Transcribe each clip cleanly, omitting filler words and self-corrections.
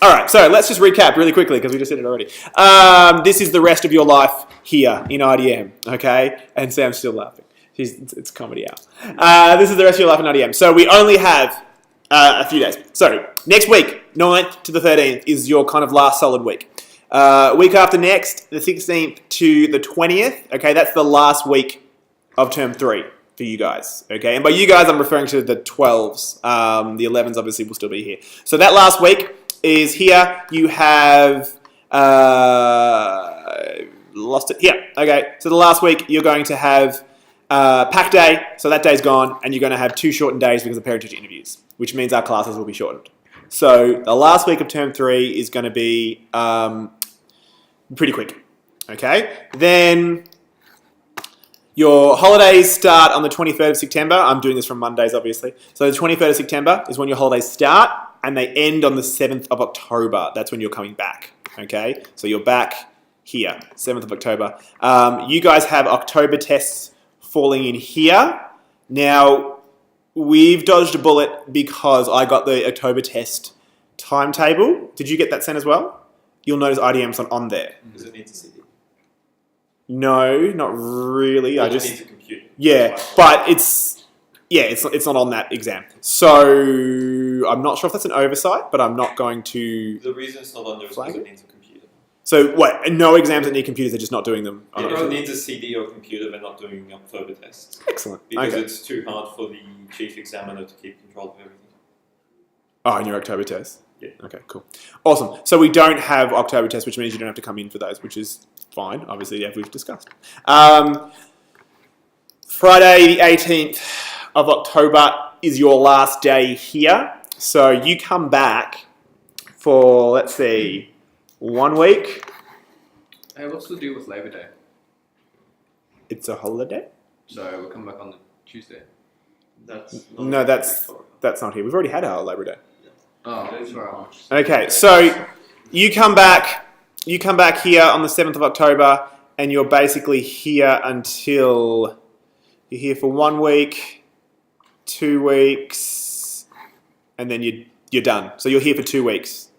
All right, so let's just recap really quickly because we just did it already. This is the rest of your life here in IDM, okay? And Sam's still laughing. It's comedy hour. This is the rest of your life in IDM. So we only have a few days. So next week, 9th to the 13th, is your kind of last solid week. Week after next, the 16th to the 20th, okay? That's the last week of term 3 for you guys, okay? And by you guys, I'm referring to the 12s. The 11s obviously will still be here. So that last week is here. You have lost it. Yeah, okay. So the last week you're going to have pack day. So that day's gone, and you're going to have 2 shortened days because of parent-teacher interviews, which means our classes will be shortened. So the last week of term 3 is going to be pretty quick. Okay. Then your holidays start on the 23rd of September. I'm doing this from Mondays, obviously. So the 23rd of September is when your holidays start, and they end on the 7th of October. That's when you're coming back, okay? So you're back here, 7th of October. You guys have October tests falling in here. Now, we've dodged a bullet because I got the October test timetable. Did you get that sent as well? You'll notice IDM's on there. Does it need to CD? No, not really. I just need to compute. Yeah, but it's not on that exam. So I'm not sure if that's an oversight, but I'm not going to. The reason it's not on there is because it needs a computer. So what? No exams that need computers. They're just not doing them. If it needs a CD or computer, they're not doing October tests. Excellent. Because okay. It's too hard for the chief examiner to keep control of everything. Oh, and your October test? Yeah. Okay, cool. Awesome. So we don't have October tests, which means you don't have to come in for those, which is fine. Obviously, yeah, we've discussed. Friday the 18th of October is your last day here. So you come back for, let's see, 1 week. Hey, what's the deal with Labor Day? It's a holiday? So we'll come back on the Tuesday. That's not here. We've already had our Labor Day. Oh, sorry. Okay, so you come back here on the 7th of October, and you're basically here until you're here for 1 week, 2 weeks, and then you're done. So you're here for 2 weeks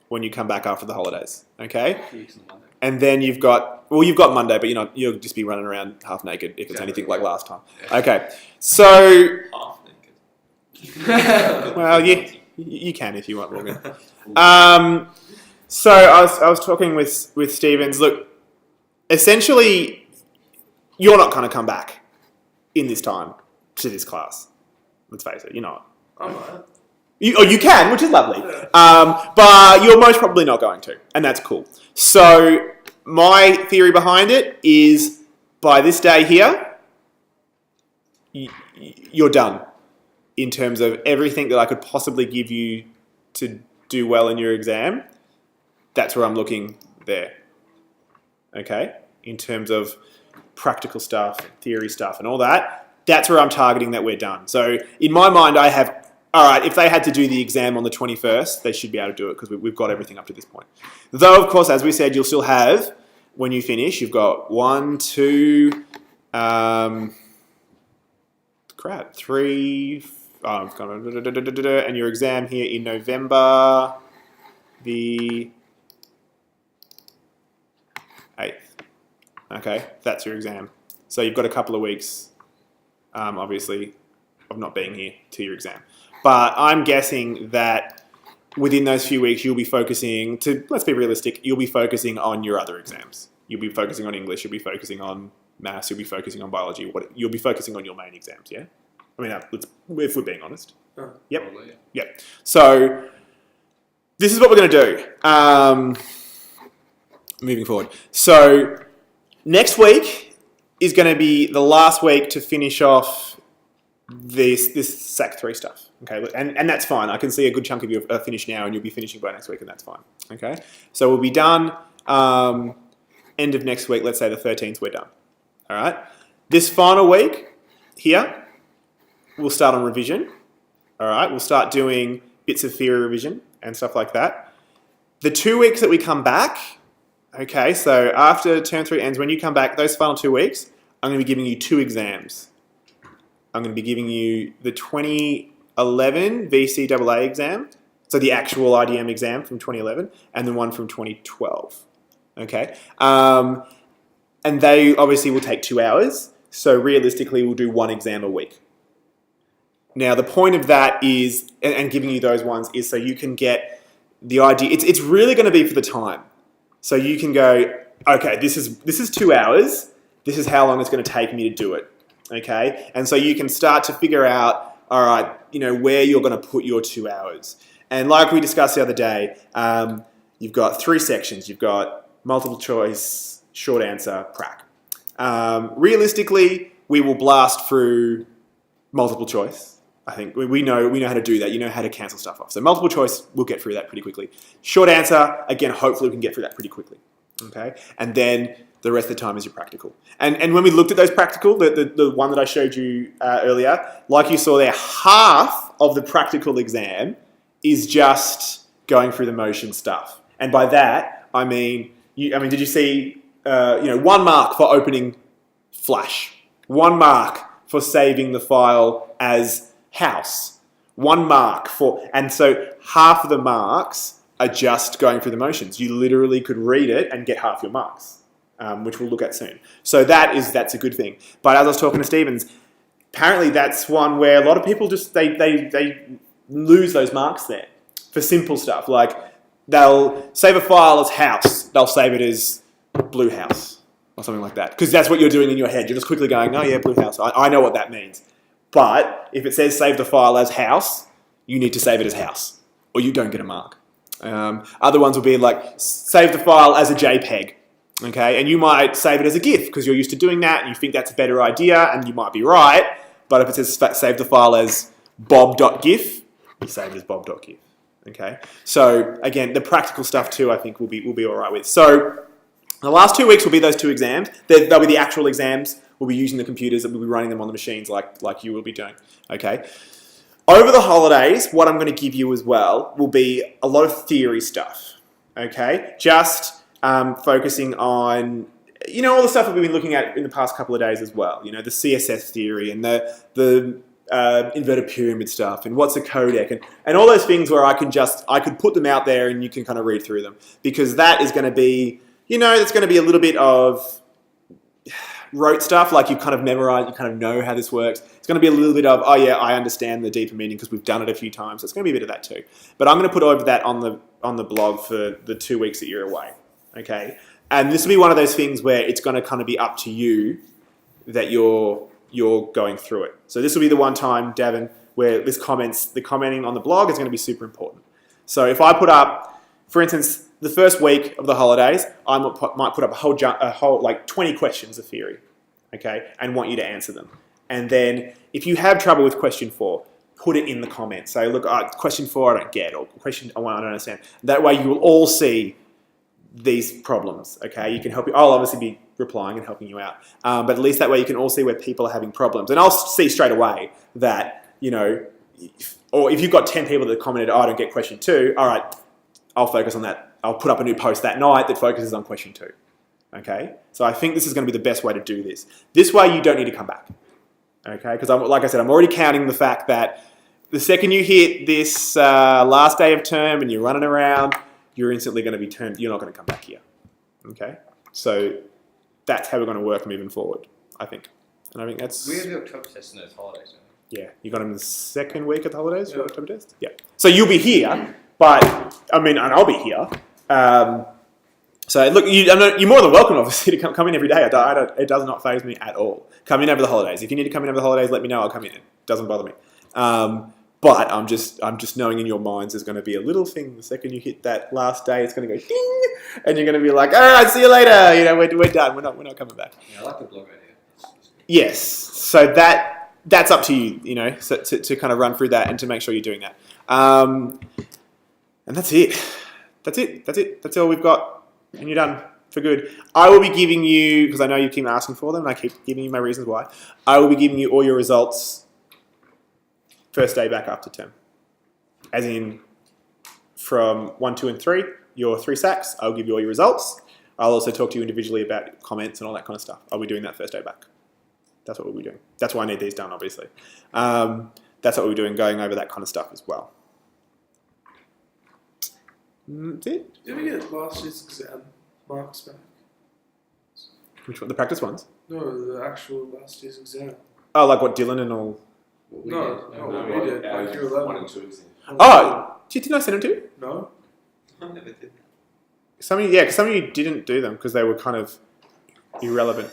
when you come back after the holidays. Okay? 2 weeks on Monday. And then you've got Monday, but you'll just be running around half naked if it's anything like last time. Yeah. Okay. So half naked. well, you can if you want, Morgan. So I was talking with Stevens. Look, essentially, you're not going to come back in this time to this class. Let's face it, you're not. I'm right. You can, which is lovely. But you're most probably not going to, and that's cool. So my theory behind it is by this day here, you're done in terms of everything that I could possibly give you to do well in your exam. That's where I'm looking there. Okay? In terms of practical stuff, theory stuff, and all that, that's where I'm targeting that we're done. So in my mind, I have, all right, if they had to do the exam on the 21st, they should be able to do it because we've got everything up to this point. Though, of course, as we said, you'll still have, when you finish, you've got 1, 2, 3, and your exam here in November the 8th. Okay, that's your exam. So you've got a couple of weeks, obviously, of not being here to your exam. But I'm guessing that within those few weeks, you'll be focusing, let's be realistic, you'll be focusing on your other exams. You'll be focusing on English, you'll be focusing on maths, you'll be focusing on biology, you'll be focusing on your main exams, yeah? I mean, if we're being honest. Yep. Probably, yeah. Yep. So this is what we're going to do moving forward. So next week is going to be the last week to finish off this SAC 3 stuff. Okay, and that's fine. I can see a good chunk of you are finished now, and you'll be finishing by next week, and that's fine. Okay, so we'll be done end of next week. Let's say the 13th, we're done. All right. This final week here, we'll start on revision. All right, we'll start doing bits of theory revision and stuff like that. The 2 weeks that we come back, okay, so after term 3 ends, when you come back, those final 2 weeks, I'm going to be giving you 2 exams. I'm going to be giving you the 2011 VCAA exam So the actual IDM exam from 2011 and the one from 2012. Okay. And they obviously will take 2 hours. So realistically, we'll do 1 exam a week. Now, the point of that is, and giving you those ones, is so you can get the idea. It's really going to be for the time. So you can go, okay, this is 2 hours. This is how long it's going to take me to do it. Okay? And so you can start to figure out, all right, where you're going to put your 2 hours. And like we discussed the other day, you've got 3 sections. You've got multiple choice, short answer, prac. Realistically, we will blast through multiple choice. I think we know how to do that. You know how to cancel stuff off. So multiple choice, we'll get through that pretty quickly. Short answer, again, hopefully we can get through that pretty quickly. Okay, and then the rest of the time is your practical. And when we looked at those practical, the one that I showed you earlier, like you saw there, half of the practical exam is just going through the motion stuff. And by that, I mean, did you see, 1 mark for opening Flash, 1 mark for saving the file as house, 1 mark for, and so half of the marks are just going through the motions. You literally could read it and get half your marks, which we'll look at soon. So that's a good thing. But as I was talking to Stevens, apparently that's one where a lot of people just, they lose those marks there for simple stuff. Like they'll save a file as house, they'll save it as blue house or something like that. Because that's what you're doing in your head. You're just quickly going, oh yeah, blue house. I know what that means. But if it says save the file as house, you need to save it as house, or you don't get a mark. Other ones will be like save the file as a JPEG, okay? And you might save it as a GIF because you're used to doing that and you think that's a better idea, and you might be right. But if it says save the file as bob.gif, you save it as bob.gif, okay? So again, the practical stuff too, I think we'll be all right with. So the last 2 weeks will be those 2 exams. They'll be the actual exams. We'll be using the computers, and we'll be running them on the machines like you will be doing, okay? Over the holidays, what I'm going to give you as well will be a lot of theory stuff, okay? Just focusing on, all the stuff that we've been looking at in the past couple of days as well. The CSS theory and the inverted pyramid stuff and what's a codec and all those things where I could put them out there and you can kind of read through them, because that is going to be, it's going to be a little bit of rote stuff, like you kind of memorize, you kind of know how this works. It's going to be a little bit of, oh yeah, I understand the deeper meaning because we've done it a few times. So it's going to be a bit of that too. But I'm going to put over that on the blog for the 2 weeks that you're away, okay? And this will be one of those things where it's going to kind of be up to you that you're going through it. So this will be the one time, Davin, where the commenting on the blog is going to be super important. So if I put up, for instance, the first week of the holidays, I might put up a whole like 20 questions of theory, okay, and want you to answer them. And then if you have trouble with question 4, put it in the comments. Say, look, question 4 I don't get, or question I don't understand. That way you will all see these problems, okay? You can help you. I'll obviously be replying and helping you out, but at least that way you can all see where people are having problems. And I'll see straight away that, or if you've got 10 people that commented, oh, I don't get question 2, all right, I'll focus on that. I'll put up a new post that night that focuses on question 2. Okay? So I think this is going to be the best way to do this. This way you don't need to come back. Okay? Because like I said, I'm already counting the fact that the second you hit this last day of term and you're running around, you're instantly going to be turned, you're not going to come back here. Okay? So that's how we're going to work moving forward, I think. And I think that's... We have the October test in those holidays, don't we? Yeah. You got them the second week of the holidays for October test? Yeah. So you'll be here, but, and I'll be here. So look, you're more than welcome, obviously, to come in every day. It does not faze me at all. Come in over the holidays. If you need to come in over the holidays, let me know. I'll come in. It doesn't bother me. But I'm just knowing in your minds there's going to be a little thing. The second you hit that last day, it's going to go ding, and you're going to be like, all right, see you later. We're done. We're not coming back. Yeah, I like the blog idea. Yes. So that's up to you. So to kind of run through that and to make sure you're doing that. And that's it. That's all we've got. And you're done for good. I will be giving you, because I know you keep asking for them, and I keep giving you my reasons why, I will be giving you all your results first day back after term. As in, from 1, 2, and 3, your 3 sacks, I'll give you all your results. I'll also talk to you individually about comments and all that kind of stuff. I'll be doing that first day back. That's what we'll be doing. That's why I need these done, obviously. That's what we're doing, going over that kind of stuff as well. That's it. Did we get last year's exam marks back? Which one? The practice ones? No, the actual last year's exam. Oh, like what Dylan and all. What we No, did. no, what we did. Like year 11. 1 and 2 exams. Oh, didn't I send them to you? No? I never did that. Some of you, yeah, because some of you didn't do them because they were kind of irrelevant.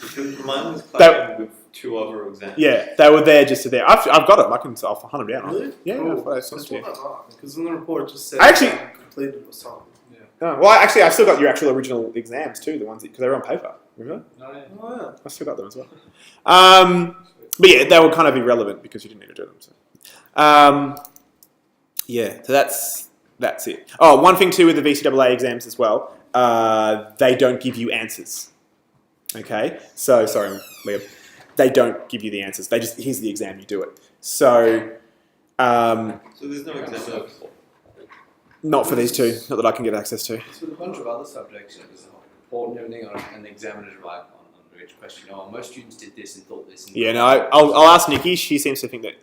Because mine was That- clashing with 2 other exams. Yeah, they were there just to there. I've got them. I'll hunt them down. Really? Yeah, Oh, that's what I I sent just to you. want that mark because in the report it just said I actually- completed or something. Oh, well, actually, I've still got your actual original exams too, the ones because they were on paper. Remember? No, yeah. Oh yeah. I still got them as well. But yeah, they were kind of irrelevant because you didn't need to do them. So. Yeah, so that's it. Oh, one thing too with the VCAA exams as well, they don't give you answers. Okay, so sorry, Liam. They don't give you the answers. They just here's the exam, you do it. So, So there's no exam. not for these two, not that I can get access to. So with a bunch of other subjects, there's a report and everything, and the examiners write on each question. Oh, most students did this and thought this. And Yeah, no, I'll ask Nikki. She seems to think that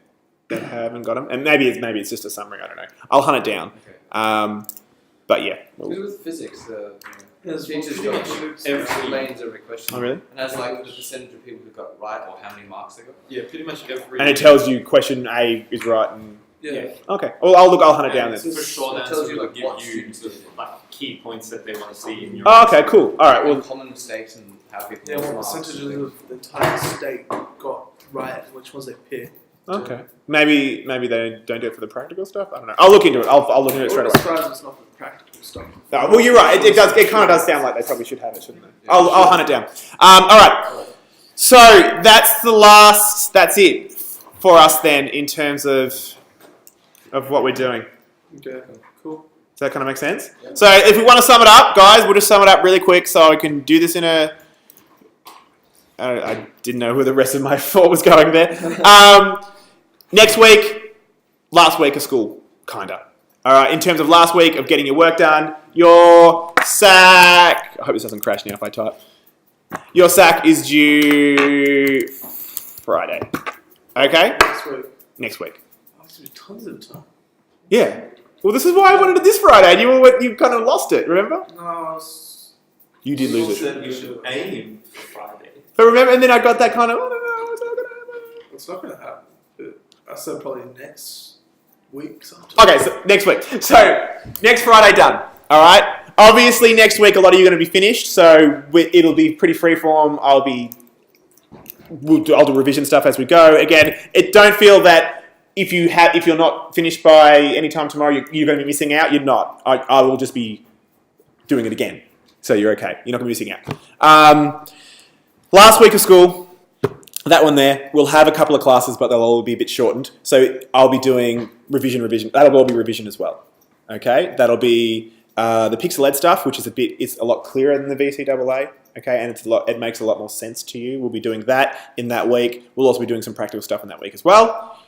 they haven't got them, and maybe it's just a summary. I don't know. I'll hunt it down. Okay. But yeah. Because with physics, the There's teachers pretty got much every lanes every question. Oh really? And that's like the percentage of people who got right or how many marks they got. Yeah, pretty much every. And it tells you question A is right and Yeah. okay. Well, I'll hunt it down And then. for sure, It that tells you, will like, give what you students sort did. of like key points that they want to see in your. Oh, okay, cool. All right. Well, Well, common mistakes and how people. Yeah, lost what marks percentage and of the entire state got right? Which ones they picked? okay. Maybe they don't do it for the practical stuff. I don't know. I'll look into it. I'll look into it straight away. Describes it's not for the practical stuff. No, well, you're right. It does. It kind of does sound like they probably should have it, shouldn't they? I'll hunt it down. All right. So that's the last. That's it for us then in terms of what we're doing. Okay, cool. Does that kind of make sense? So if we want to sum it up, guys, we'll just sum it up really quick so I can do this in a... I didn't know where the rest of my thought was going there. Next week, last week of school, kinda. All right, in terms of last week of getting your work done, your SAC... I hope this doesn't crash now if I type. Your SAC is due Friday. Okay? Next week. Next week. Oh, there's tons of time. Yeah. Well, this is why I wanted it this Friday, and you kind of lost it, remember? No, I was... You did lose it. said you should aim for Friday. But remember, and then I got that kind of, I don't know, it's not going to happen. It's not going to happen. But I said probably next week sometime. Okay, so next week. So, next Friday done. All right? Obviously, next week, a lot of you are going to be finished, so it'll be pretty freeform. I'll do revision stuff as we go. Again, don't feel that if you're not finished by any time tomorrow, you're going to be missing out. You're not. I will just be doing it again. So you're okay. You're not going to be missing out. Last week of school, that one there, we'll have a couple of classes, but they'll all be a bit shortened. So I'll be doing revision. That'll all be revision as well. Okay? That'll be the Pixel Ed stuff, which is it's a lot clearer than the VCAA. Okay, and it makes a lot more sense to you. We'll be doing that in that week. We'll also be doing some practical stuff in that week as well.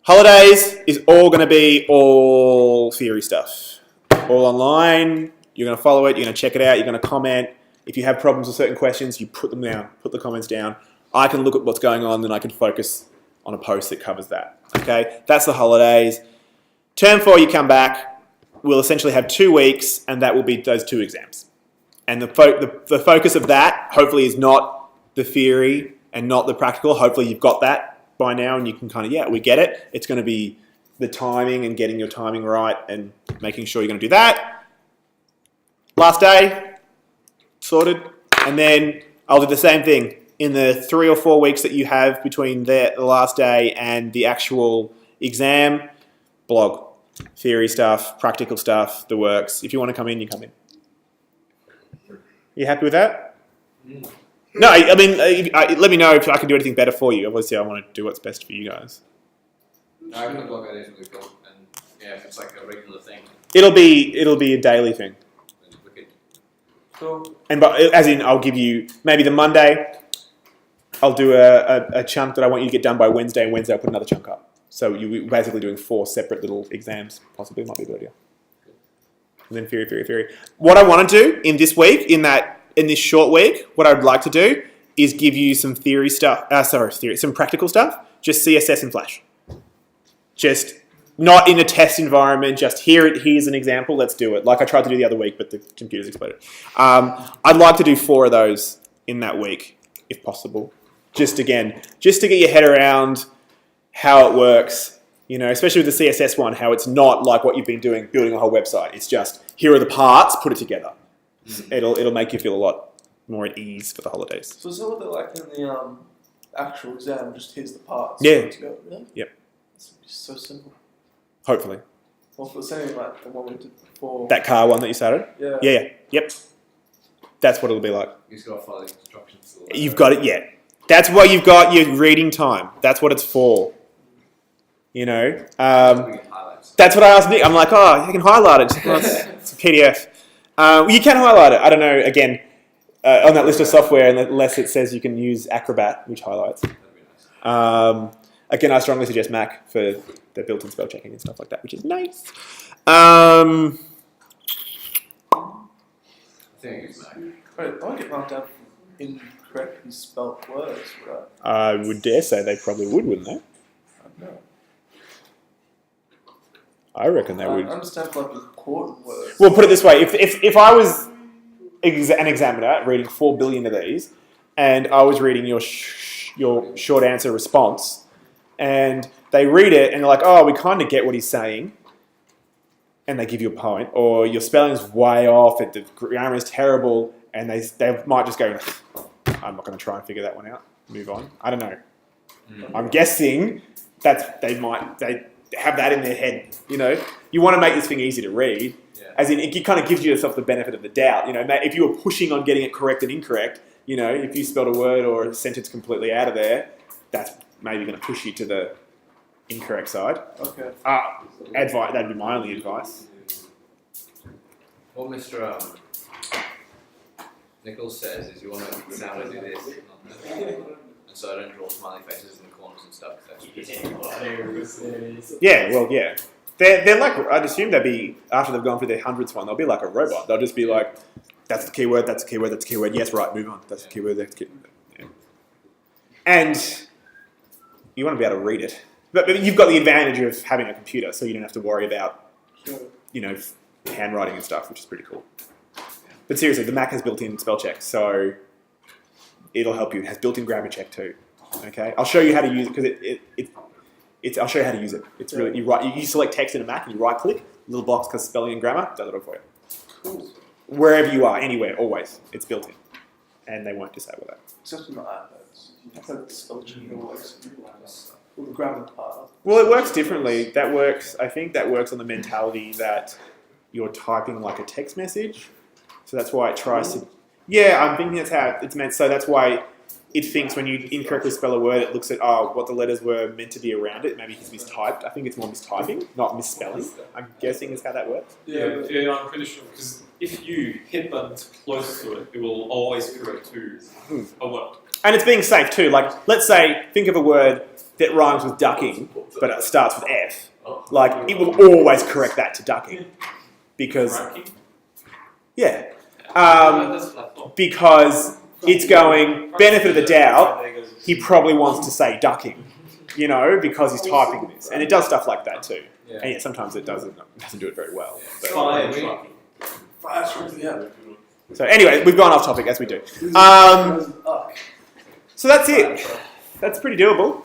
Holidays is all going to be all theory stuff. All online. You're going to follow it. You're going to check it out. You're going to comment. If you have problems with certain questions, you put them down. Put the comments down. I can look at what's going on, then I can focus on a post that covers that. Okay, that's the holidays. Term 4, you come back. We'll essentially have 2 weeks, and that will be those 2 exams. And the focus of that, hopefully, is not the theory and not the practical. Hopefully, you've got that by now, and you can kind of, we get it. It's going to be the timing and getting your timing right and making sure you're going to do that. Last day, sorted. And then I'll do the same thing. In the 3 or 4 weeks that you have between the last day and the actual exam, blog, theory stuff, practical stuff, the works. If you want to come in, you come in. You happy with that? No, I mean, let me know if I can do anything better for you. Obviously, I want to do what's best for you guys. No, I can blog ideas really cool. And yeah, if it's like a regular thing, It'll be a daily thing. then we could. Cool. And as in, I'll give you maybe the Monday. I'll do a chunk that I want you to get done by Wednesday, and Wednesday I'll put another chunk up. So you're basically doing 4 separate little exams. Possibly might be a good idea. And then theory. What I want to do in this week, in this short week, what I'd like to do is give you some theory stuff. Some practical stuff. Just CSS and Flash. Just not in a test environment, just here's an example, let's do it. Like I tried to do the other week, but the computers exploded. I'd like to do 4 of those in that week, if possible. Just to get your head around how it works, you know, especially with the CSS one, how it's not like what you've been doing, building a whole website. It's just, here are the parts, put it together. It'll make you feel a lot more at ease for the holidays. So is that what they're like in the actual exam? Just here's the parts. Yeah. put together, really? Yep. It's so simple. Hopefully. Well, for saying like the one we did before. That car one that you started? Yeah. Yeah. Yep. That's what it'll be like. You just got to follow the instructions. You've got it, yeah. That's why you've got your reading time. That's what it's for. You know? That's what I asked Nick. I'm like, oh, you can highlight it. Well, it's a PDF. You can highlight it. I don't know, again, on that list of software, unless it says you can use Acrobat, which highlights. Again, I strongly suggest Mac for the built-in spell checking and stuff like that, which is nice. I think it's Mac. Wait, I won't get marked down for incorrectly spelt words, would I? I would dare say they probably would, wouldn't they? I don't know. I reckon they would. I understand for like important words. Well, put it this way: if I was an examiner reading 4 billion of these, and I was reading your short answer response, and they read it and they're like, "Oh, we kind of get what he's saying," and they give you a point, or your spelling's way off, and the grammar is terrible, and they might just go, "I'm not going to try and figure that one out. Move on." I don't know. I'm guessing they have that in their head, you know. You want to make this thing easy to read, as in it kind of gives yourself the benefit of the doubt. You know, if you were pushing on getting it correct and incorrect, you know, if you spelled a word or a sentence completely out of there, that's maybe going to push you to the incorrect side. Okay. Advice, that'd be my only advice. What Mr. Nichols says is you want to make it sound like this, not that. And so I don't draw smiley faces in the corners and stuff. Yeah, well, yeah. They're like, I'd assume they'd be, after they've gone through their hundredths one, they'll be like a robot. They'll just be like, that's the keyword, that's the keyword, that's the keyword. Yes, right, move on. That's the keyword, that's the keyword. Yeah. And you want to be able to read it. But you've got the advantage of having a computer, so you don't have to worry about, you know, handwriting and stuff, which is pretty cool. But seriously, the Mac has built-in spell check, so it'll help you. It has built-in grammar check too. Okay, I'll show you how to use it because I'll show you how to use it. It's really you select text in a Mac and you right-click, little box because spelling and grammar does it all for you. Cool. Wherever you are, anywhere, always, it's built in, and they won't disable that. Except for my iPads. I've heard the spell check always. Well, the grammar part. Well, it works differently. I think that works on the mentality that you're typing like a text message. So that's why it tries to... Yeah, I'm thinking that's how it's meant. So that's why it thinks when you incorrectly spell a word, it looks at, what the letters were meant to be around it. Maybe he's mistyped. I think it's more mistyping, not misspelling. I'm guessing is how that works. Yeah, I'm pretty sure. Because if you hit buttons close to it, it will always correct to a word. And it's being safe too. Like, let's say, think of a word that rhymes with ducking, but it starts with F. Like, it will always correct that to ducking. Because... Yeah. Because it's going, benefit of the doubt, he probably wants to say ducking, you know, because he's typing this. And it does stuff like that too. And yeah, sometimes it doesn't do it very well. So anyway, we've gone off topic, as we do. So that's it. That's pretty doable.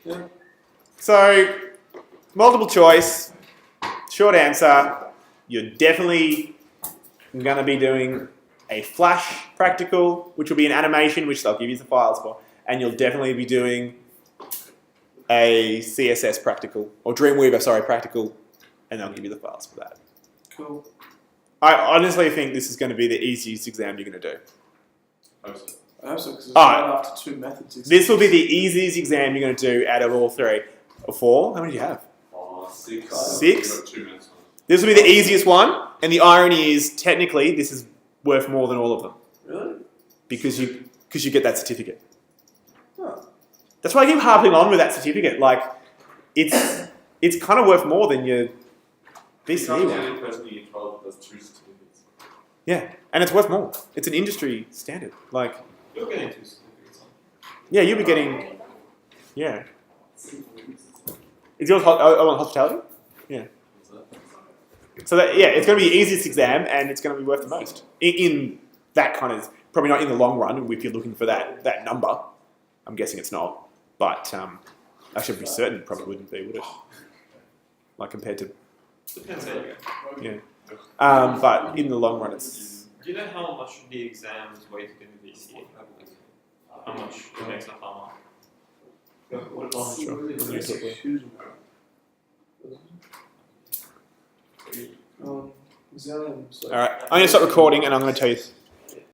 Yeah. So, multiple choice, short answer, you're definitely going to be doing a Flash practical, which will be an animation, which they'll give you the files for, and you'll definitely be doing a CSS practical, or Dreamweaver, practical, and they'll give you the files for that. Cool. I honestly think this is going to be the easiest exam you're going to do. I hope so, because it's Alright. right after 2 methods. This will be the easiest exam you're going to do out of all 3. Or 4? How many do you have? 6. 6? This will be the easiest one, and the irony is, technically, this is worth more than all of them. Really? Because you get that certificate. Oh. That's why I keep harping on with that certificate. Like, it's kind of worth more than your BCE one. Yeah, and it's worth more. It's an industry standard. Like, You're getting 2 certificates. yeah, you'll be getting, yeah. Is yours on hospitality? Yeah. So that, yeah, it's going to be the easiest exam, and it's going to be worth the most in that kind of, probably not in the long run if you're looking for that number. I'm guessing it's not, but I should be certain it probably wouldn't be, would it? Like compared to, Depends how you go. yeah. But in the long run, it's. Do you know how much the exam is weighted in the VCA? How much it makes up how much? Exams. All right, I'm going to stop recording, and I'm going to tell you